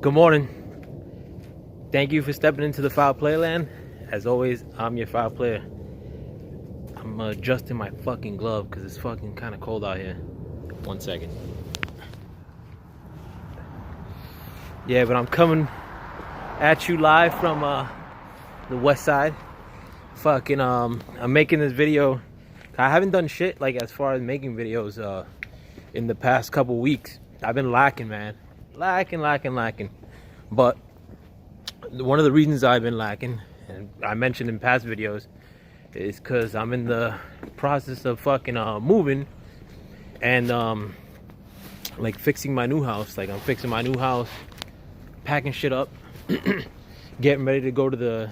Good morning. Thank you for stepping into the Foul Player Land. As always, I'm your Foul Player. I'm adjusting my fucking glove because it's fucking kind of cold out here. 1 second. Yeah, but I'm coming at you live from the west side. Fucking I'm making this video. I haven't done shit like as far as making videos in the past couple weeks. I've been lacking, man. Lacking. But one of the reasons I've been lacking, and I mentioned in past videos, is because I'm in the process of fucking moving and like fixing my new house. Like I'm fixing my new house, packing shit up, getting ready to go to the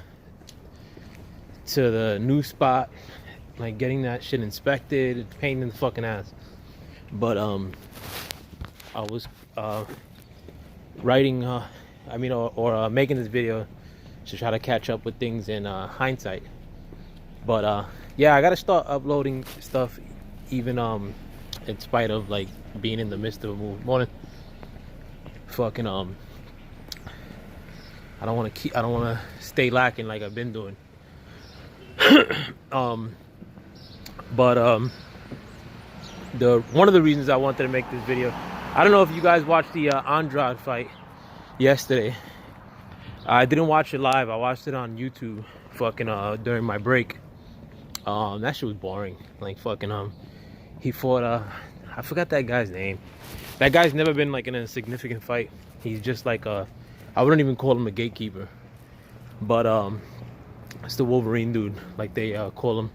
new spot, like getting that shit inspected, painting the fucking ass. But I was writing or making this video to try to catch up with things in hindsight. But yeah, I gotta start uploading stuff even in spite of like being in the midst of a move. Morning. Fucking I don't want to stay lacking like I've been doing. But one of the reasons I wanted to make this video, I don't know if you guys watched the Andrade fight yesterday. I didn't watch it live. I watched it on YouTube fucking during my break. That shit was boring. Like fucking he fought I forgot that guy's name. That guy's never been like in a significant fight. He's just like I wouldn't even call him a gatekeeper. But it's the Wolverine dude, like they call him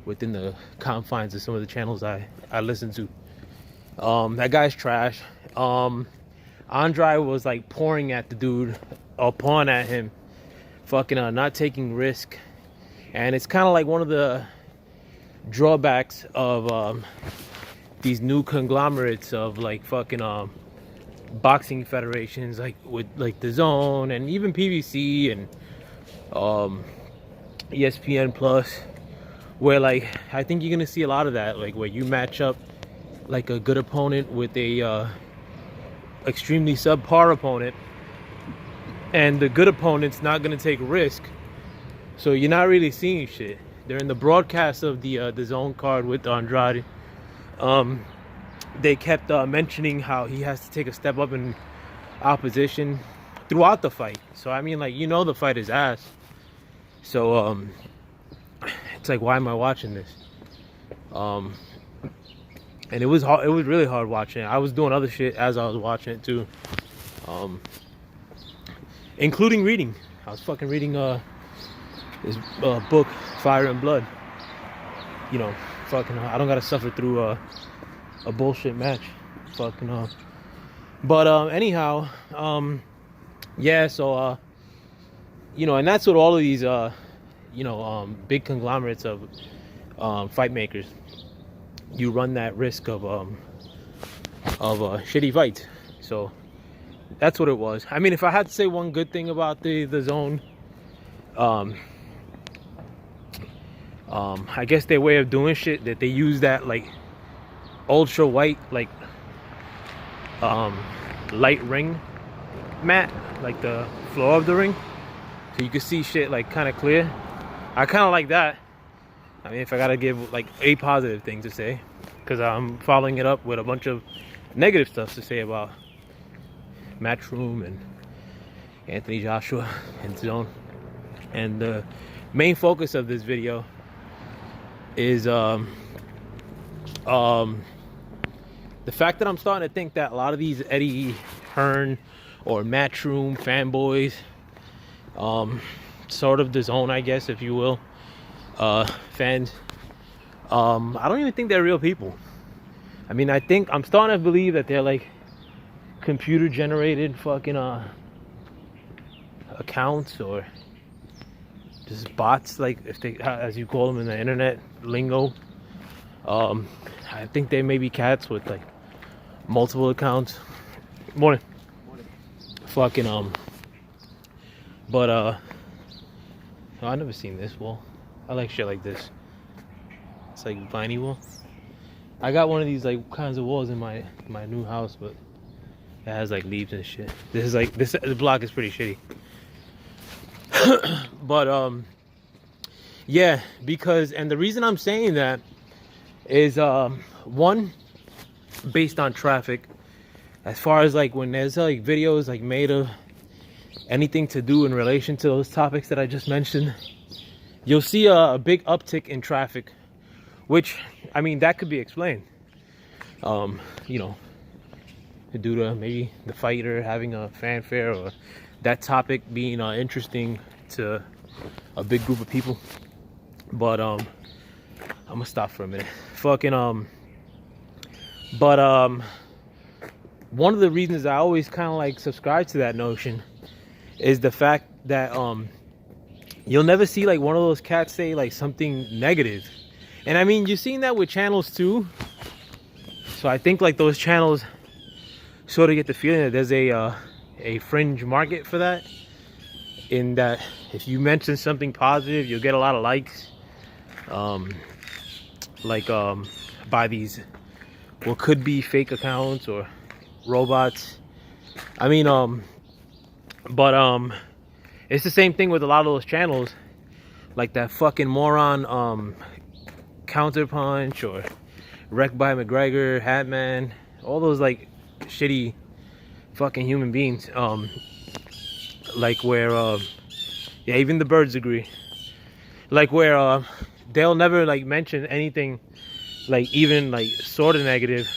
within the confines of some of the channels I listen to. That guy's trash. Andrade was like pouring at the dude, or pawing at him, fucking not taking risk. And it's kind of like one of the drawbacks of these new conglomerates of like fucking boxing federations, like with like the Zone and even PVC and ESPN Plus, where like I think you're gonna see a lot of that, like where you match up like a good opponent with a extremely subpar opponent, and the good opponent's not gonna take risk, so you're not really seeing shit. During the broadcast of the Zone card with Andrade, they kept mentioning how he has to take a step up in opposition throughout the fight. So I mean, like, you know, the fight is ass. So it's like, why am I watching this? And it was hard. It was really hard watching it. I was doing other shit as I was watching it too, including reading. I was fucking reading this book, Fire and Blood. You know, fucking I don't gotta suffer through a bullshit match. Fucking But anyhow, yeah. So you know, and that's what all of these you know, big conglomerates of fight makers, you run that risk of shitty fights. So that's what it was. I mean, if I had to say one good thing about the Zone, I guess their way of doing shit, that they use that like ultra white, like light ring mat, like the floor of the ring, so you can see shit like kind of clear. I kind of like that. I mean, if I gotta give like a positive thing to say, because I'm following it up with a bunch of negative stuff to say about Matchroom and Anthony Joshua and Zone. And the main focus of this video is the fact that I'm starting to think that a lot of these Eddie Hearn or Matchroom fanboys, sort of the Zone, I guess, if you will, fans, I don't even think they're real people. I mean, I'm starting to believe that they're like computer generated fucking accounts, or just bots, like, if they, as you call them in the internet lingo. I think they may be cats with like multiple accounts. Morning. Fucking but I never seen this wall. I like shit like this. It's like viney wall. I got one of these like kinds of walls in my new house, but It has like leaves and shit. This is like the block is pretty shitty. But yeah, because, and the reason I'm saying that is one, based on traffic. As far as like when there's like videos like made of anything to do in relation to those topics that I just mentioned, you'll see a big uptick in traffic, which, I mean, that could be explained, you know, due to maybe the fighter having a fanfare, or that topic being interesting to a big group of people. But I'm gonna stop for a minute. One of the reasons I always kind of like subscribe to that notion is the fact that you'll never see like one of those cats say like something negative. And I mean, you've seen that with channels too. So I think like those channels sort of get the feeling that there's a fringe market for that, in that if you mention something positive, you'll get a lot of likes, by these what could be fake accounts or robots. I mean, it's the same thing with a lot of those channels, like that fucking moron Counterpunch or Wrecked by McGregor, Hatman, all those like shitty fucking human beings. Like where yeah, even the birds agree. Like where they'll never like mention anything like even like sort of negative,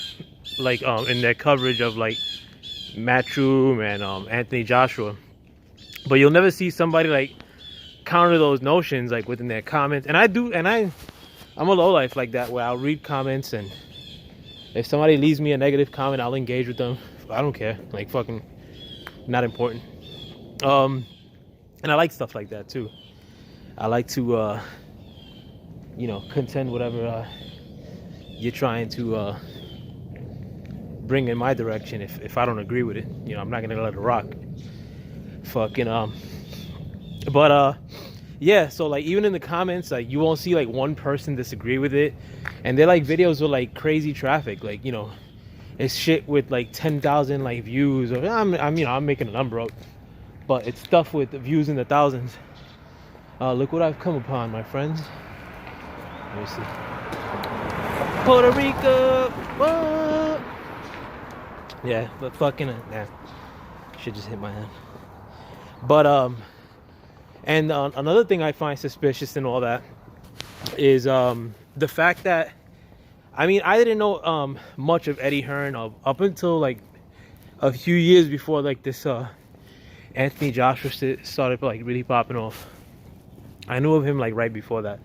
like in their coverage of like Matchroom and Anthony Joshua, but you'll never see somebody like counter those notions like within their comments. And I'm a lowlife like that, where I'll read comments, and if somebody leaves me a negative comment, I'll engage with them. I don't care, like fucking not important. And I like stuff like that too. I like to you know, contend whatever you're trying to bring in my direction. If I don't agree with it, you know, I'm not gonna let it rock. Yeah, so like even in the comments, like you won't see like one person disagree with it, and they're like videos with like crazy traffic, like, you know, it's shit with like 10,000 like views, or I'm you know, I'm making a number up, but it's stuff with the views in the thousands. Look what I've come upon, my friends. Let me see. Puerto Rico. What? Yeah, but fucking yeah, shit just hit my hand. But and another thing I find suspicious in all that is the fact that, I mean, I didn't know much of Eddie Hearn up until like a few years before like this Anthony Joshua started like really popping off. I knew of him like right before that,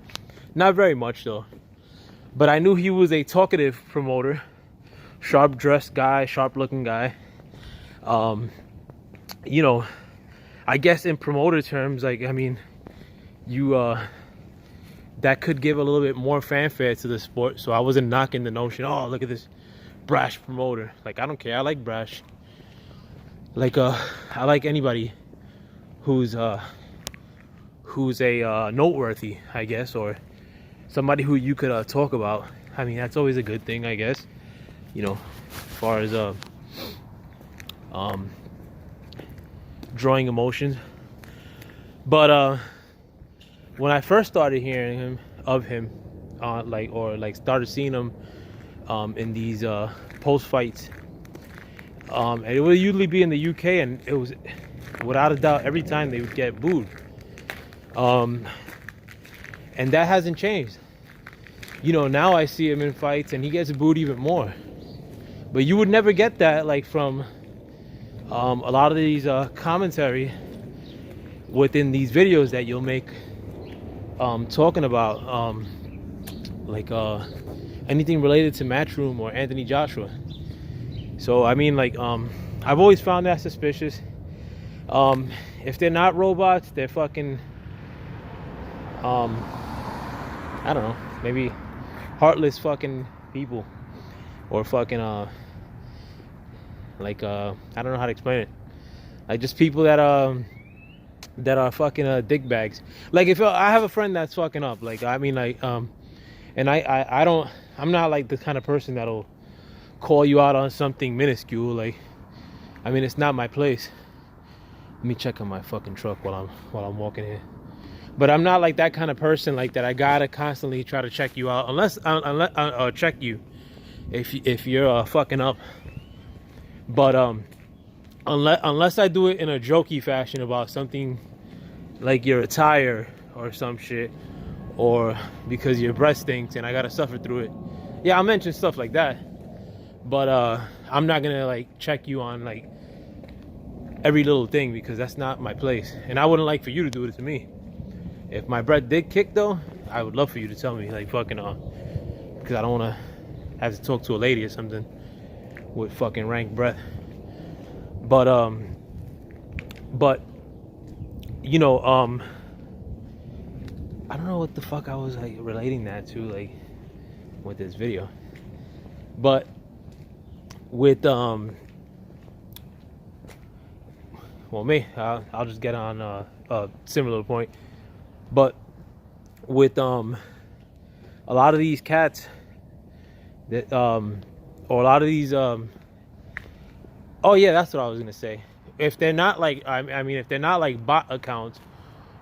not very much though, but I knew he was a talkative promoter, sharp dressed guy, sharp looking guy. You know, I guess in promoter terms, like, I mean, you that could give a little bit more fanfare to the sport. So I wasn't knocking the notion, oh, look at this brash promoter. Like, I don't care, I like brash. Like I like anybody who's a noteworthy, I guess, or somebody who you could talk about. I mean, that's always a good thing, I guess, you know, as far as drawing emotions. But when I first started hearing of him, started seeing him in these post fights, and it would usually be in the UK, and it was without a doubt every time they would get booed, and that hasn't changed. You know, now I see him in fights and he gets booed even more, but you would never get that like from a lot of these commentary within these videos that you'll make, talking about anything related to Matchroom or Anthony Joshua. So I mean, like, I've always found that suspicious. If they're not robots, they're fucking I don't know, maybe heartless fucking people, or fucking I don't know how to explain it, like just people that are fucking dickbags. Like, if I have a friend that's fucking up, like, I mean, like, and I'm not like the kind of person that'll call you out on something minuscule. Like, I mean, it's not my place. Let me check on my fucking truck while I'm walking here. But I'm not like that kind of person like that. I gotta constantly try to check you out, unless check you if you're fucking up. But unless I do it in a jokey fashion about something like your attire or some shit, or because your breath stinks and I gotta suffer through it. Yeah, I'll mention stuff like that. But I'm not gonna like check you on like every little thing, because that's not my place. And I wouldn't like for you to do it to me. If my breath did kick though, I would love for you to tell me, like, fucking because I don't want to have to talk to a lady or something with fucking rank breath. But you know, I don't know what the fuck I was like relating that to, like, with this video. But with well, me, I'll just get on a similar point. But with a lot of these cats that or a lot of these oh yeah, that's what I was gonna say. If they're not like, I mean, if they're not like bot accounts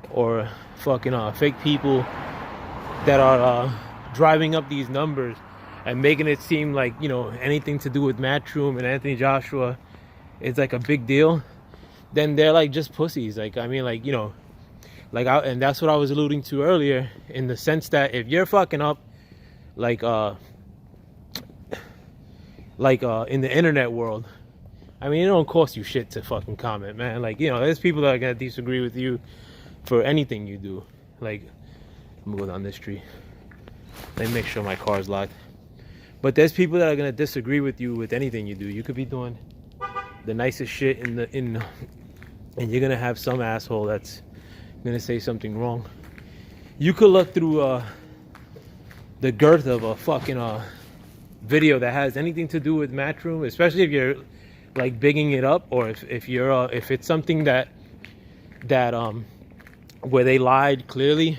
or fucking fake people that are driving up these numbers and making it seem like, you know, anything to do with Matchroom and Anthony Joshua is like a big deal, then they're like just pussies. Like, I mean, like, you know, like, and that's what I was alluding to earlier, in the sense that if you're fucking up, like in the internet world, I mean, it don't cost you shit to fucking comment, man. Like, you know, there's people that are gonna disagree with you for anything you do. Like, I'm gonna go down this street. Let me make sure my car's locked. But there's people that are gonna disagree with you with anything you do. You could be doing the nicest shit and you're gonna have some asshole that's gonna say something wrong. You could look through the girth of a fucking video that has anything to do with Matchroom, especially if you're like bigging it up, or if you're if it's something that where they lied clearly.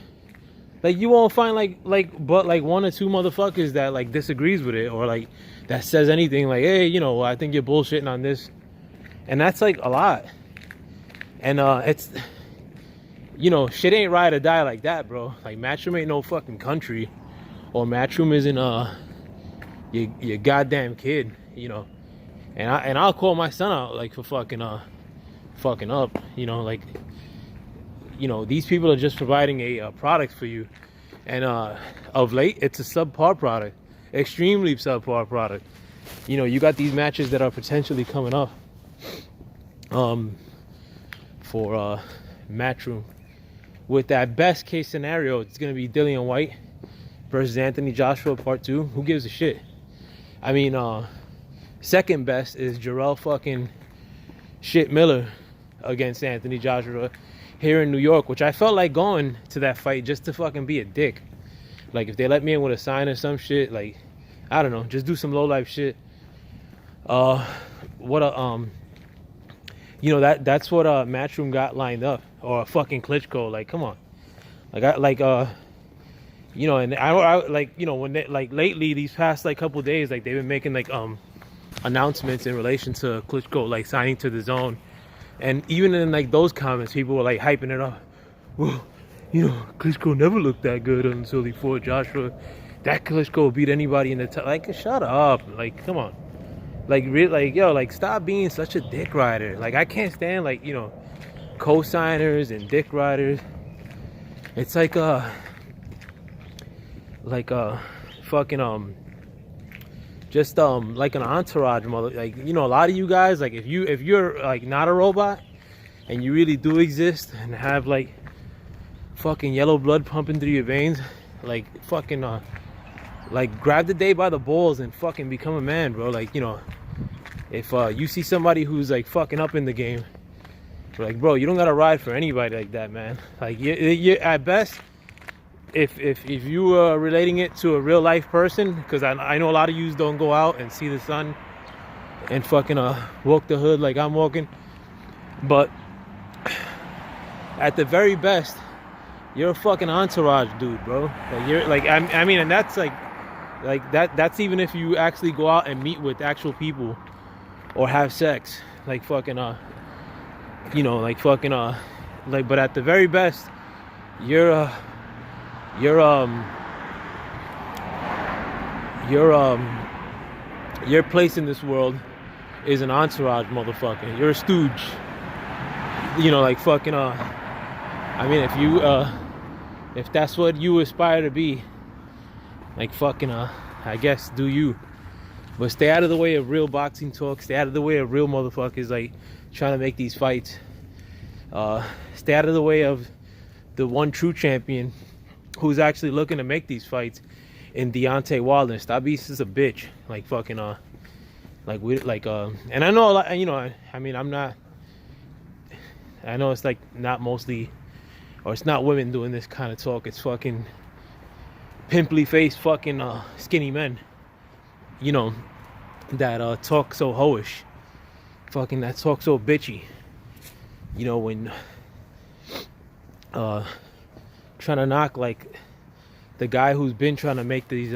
Like, you won't find but one or two motherfuckers that like disagrees with it, or like that says anything like, hey, you know, I think you're bullshitting on this. And that's like a lot. And it's, you know, shit ain't ride or die like that, bro. Like, Matchroom ain't no fucking country, or Matchroom isn't your goddamn kid, you know. And I'll call my son out like for fucking up, you know. Like, you know, these people are just providing a product for you, and of late it's a subpar product, extremely subpar product. You know, you got these matches that are potentially coming up for Matchroom. With that best case scenario, it's gonna be Dillian White versus Anthony Joshua Part 2. Who gives a shit? I mean, second best is Jarrell fucking shit Miller against Anthony Joshua here in New York, which I felt like going to that fight just to fucking be a dick. Like, if they let me in with a sign or some shit, like, I don't know, just do some low life shit. You know, that's what Matchroom got lined up, or fucking Klitschko. Like, come on. Like, you know, and I like, you know, when they, like, lately, these past like couple days, like, they've been making like announcements in relation to Klitschko like signing to the zone. And even in like those comments, people were like hyping it up. Well, you know, Klitschko never looked that good until he fought Joshua. That Klitschko beat anybody in the like, shut up. Like, come on. Like, like, yo, like, stop being such a dick rider. Like, I can't stand, like, you know, co-signers and dick riders. It's like fucking just like an entourage mother. Like, you know, a lot of you guys, like, if you're like not a robot and you really do exist and have like fucking yellow blood pumping through your veins, like, fucking like, grab the day by the balls and fucking become a man, bro. Like, you know, if you see somebody who's like fucking up in the game, like, bro, you don't gotta ride for anybody like that, man. Like, you at best, if you are relating it to a real life person, because I know a lot of yous don't go out and see the sun and fucking walk the hood like I'm walking, but at the very best, you're a fucking entourage dude, bro. Like, you're like, I mean, and that's like that's even if you actually go out and meet with actual people or have sex. like fucking you know, like fucking like, but at the very best, your place in this world is an entourage, motherfucker. You're a stooge. You know, like fucking I mean, if that's what you aspire to be, like fucking I guess do you. But stay out of the way of real boxing talk. Stay out of the way of real motherfuckers like trying to make these fights. Stay out of the way of the one true champion who's actually looking to make these fights in Deontay Wilder. Stop being such a bitch. Like fucking like we like and I know a lot, you know, I mean, I know it's like not mostly, or it's not women doing this kind of talk. It's fucking pimply faced fucking skinny men, you know, that talk so hoish, fucking that talk so bitchy, you know, when trying to knock like the guy who's been trying to make these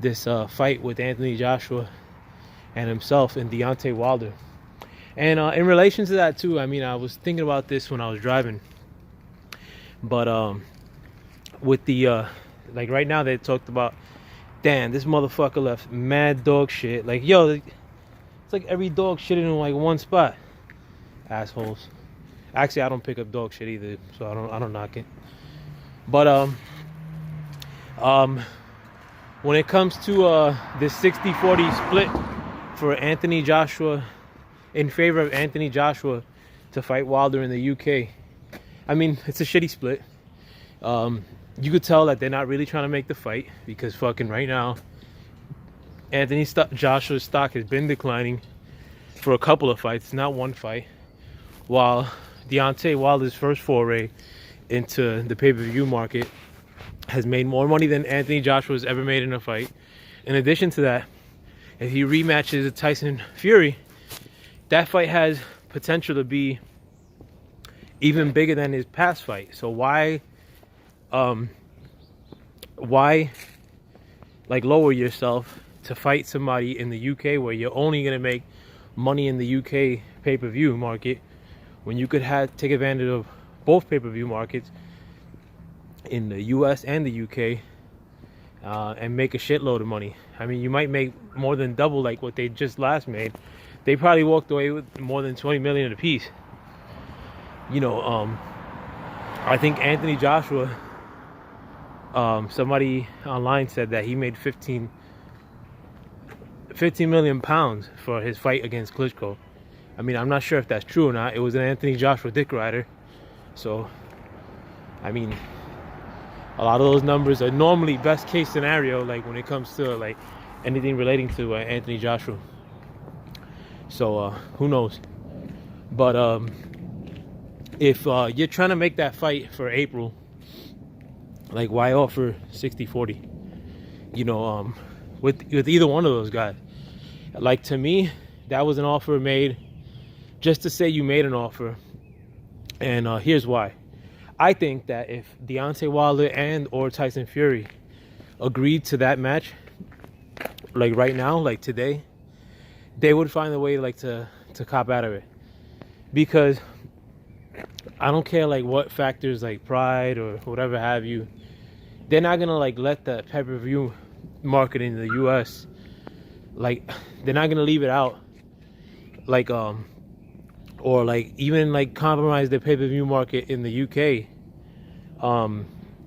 this fight with Anthony Joshua and himself and Deontay Wilder. And in relation to that too, I mean, I was thinking about this when I was driving, but with the like right now they talked about, damn, this motherfucker left mad dog shit. Like, yo, it's like every dog shit in like one spot. Assholes. Actually, I don't pick up dog shit either, so I don't knock it. But when it comes to this 60-40 split for Anthony Joshua, in favor of Anthony Joshua to fight Wilder in the UK, I mean, it's a shitty split. You could tell that they're not really trying to make the fight, because fucking right now Anthony Joshua's stock has been declining for a couple of fights, not one fight, while Deontay Wilder's first foray into the pay-per-view market has made more money than Anthony Joshua's ever made in a fight. In addition to that, if he rematches Tyson Fury, that fight has potential to be even bigger than his past fight. So why like lower yourself to fight somebody in the UK where you're only gonna make money in the UK pay-per-view market, when you could take advantage of both pay-per-view markets in the US and the UK, and make a shitload of money. I mean, you might make more than double like what they just last made. They probably walked away with more than 20 million apiece. You know, I think Anthony Joshua, somebody online said that he made 15 million pounds for his fight against Klitschko. I mean, I'm not sure if that's true or not. It was an Anthony Joshua dick rider. So, I mean, a lot of those numbers are normally best case scenario, like when it comes to like anything relating to Anthony Joshua. So, who knows? But if you're trying to make that fight for April, like, why offer 60-40? You know, with either one of those guys. Like, to me, that was an offer made just to say you made an offer. And here's why. I think that if Deontay Wilder and or Tyson Fury agreed to that match, like right now, like today, they would find a way like to cop out of it. Because I don't care like what factors like pride or whatever have you, they're not gonna like let the pay-per-view market in the US, like they're not gonna leave it out, like or like even like compromise the pay-per-view market in the UK,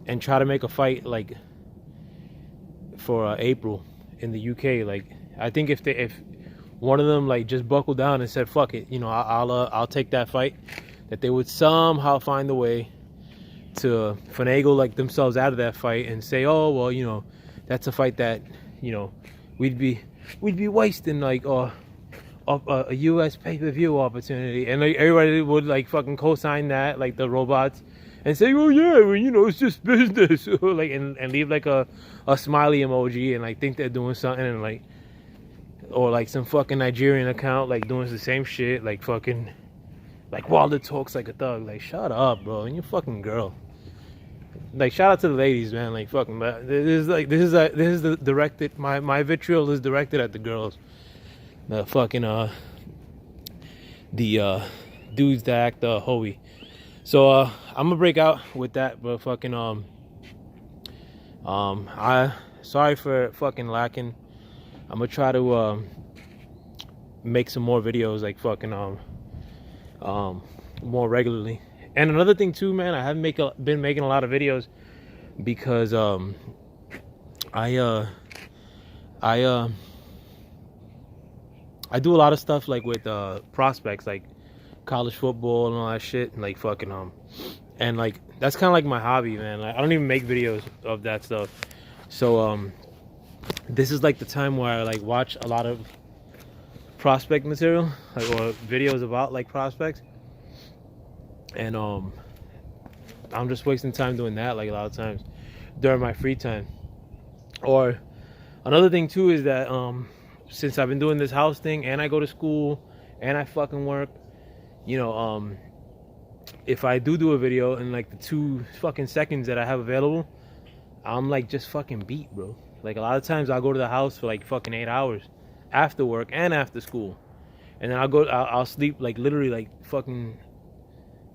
and try to make a fight like for April in the UK. Like, I think if one of them like just buckled down and said fuck it, you know, I'll take that fight, that they would somehow find a way to finagle like themselves out of that fight and say, oh well, you know, that's a fight that, you know, we'd be wasting like a US pay-per-view opportunity, and like everybody would like fucking co-sign that, like the robots, and say, oh yeah, well, you know, it's just business, like and leave like a smiley emoji and like think they're doing something, and like, or like some fucking Nigerian account like doing the same shit, like fucking like Wilder talks like a thug. Like, shut up, bro, and you fucking girl. Like, shout out to the ladies, man. Like, fucking, this is the directed, my vitriol is directed at the girls. The fucking the dudes that act hoey. So I'm gonna break out with that, but fucking I sorry for fucking lacking. I'm gonna try to make some more videos, like fucking more regularly. And another thing too, man, I haven't been making a lot of videos because I do a lot of stuff like with prospects, like college football and all that shit, and like fucking and like that's kind of like my hobby, man. Like I don't even make videos of that stuff. So this is like the time where I like watch a lot of prospect material, like, or videos about like prospects, and I'm just wasting time doing that, like a lot of times during my free time. Or another thing too is that since I've been doing this house thing and I go to school and I fucking work, you know, if I do a video in like the 2 fucking seconds that I have available, I'm like just fucking beat, bro. Like a lot of times I'll go to the house for like fucking 8 hours after work and after school, and then I'll sleep like literally like fucking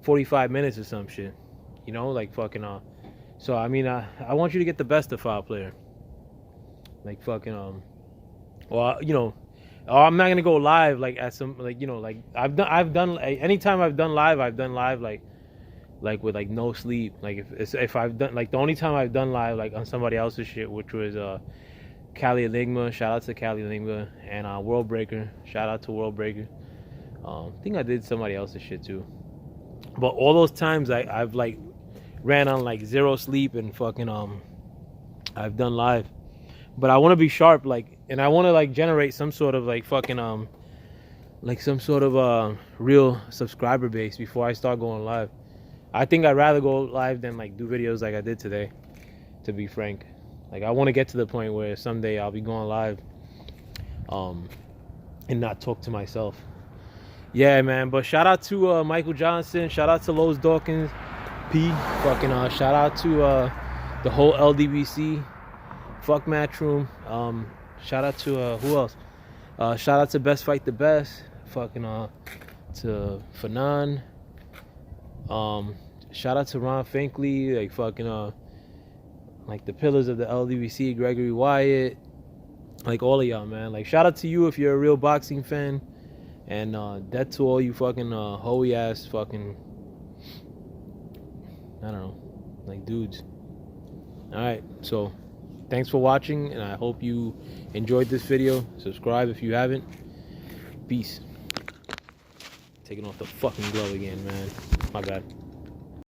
45 minutes or some shit, you know, like fucking so I mean I want you to get the best of File Player, like fucking well, you know, I'm not gonna go live like at some, like, you know, like I've done like, anytime I've done live like with like no sleep. Like if I've done, like, the only time I've done live like on somebody else's shit, which was Cali Enigma, shout out to Cali Enigma, and World Breaker, shout out to World Breaker. I think I did somebody else's shit too, but all those times I've like ran on like 0 sleep and fucking I've done live. But I want to be sharp, like, and I want to like generate some sort of like fucking like some sort of real subscriber base before I start going live. I think I'd rather go live than like do videos like I did today, to be frank. Like I want to get to the point where someday I'll be going live and not talk to myself. Yeah, man. But shout out to Michael Johnson, shout out to Lowe's Dawkins P, fucking shout out to the whole LDBC. Fuck Matchroom. Shout out to who else? Shout out to Best Fight the Best. Fucking to Fanan. Shout out to Ron Finkley. Like fucking like the pillars of the LDBC, Gregory Wyatt. Like all of y'all, man. Like shout out to you if you're a real boxing fan. And that to all you fucking hoey ass fucking, I don't know, like dudes. Alright, so thanks for watching, and I hope you enjoyed this video. Subscribe if you haven't. Peace. Taking off the fucking glove again, man. My bad.